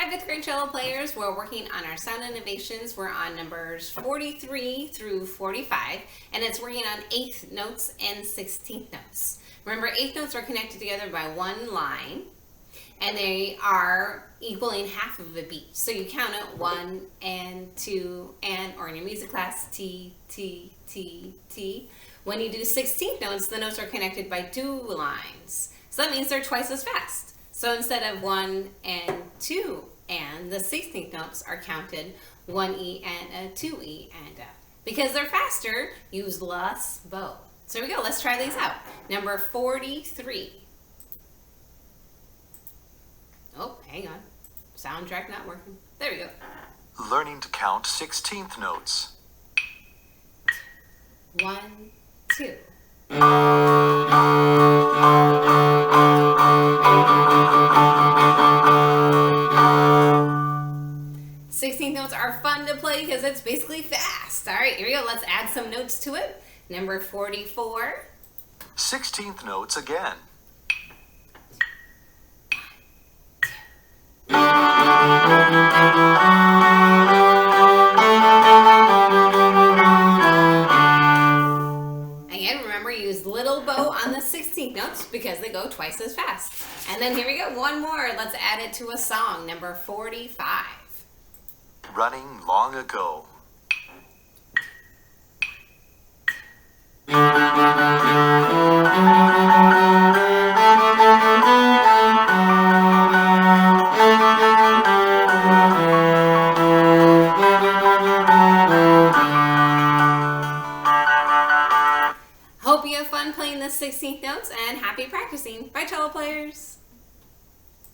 Hi, fifth grade cello players. We're working on our sound innovations. We're on numbers 43 through 45, and it's working on eighth notes and 16th notes. Remember, eighth notes are connected together by one line, and they are equaling half of a beat. So you count it 1 and 2 and, or in your music class, T, T, T, T. When you do 16th notes, the notes are connected by 2 lines. So that means they're twice as fast. So instead of 1 and 2 and, the 16th notes are counted 1E and a 2E and a. Because they're faster, use less bow. So here we go, let's try these out. Number 43. Oh, hang on. Soundtrack not working. There we go. Learning to count 16th notes. 1, 2. Sixteenth notes are fun to play because it's basically fast. All right, here we go. Let's add some notes to it. Number 44. 16th notes again. Again, remember, use little bow on the 16th notes because they go twice as fast. And then here we go, one more. Let's add it to a song. Number 45. Running long ago. Hope you have fun playing the 16th notes and happy practicing. Bye, cello players.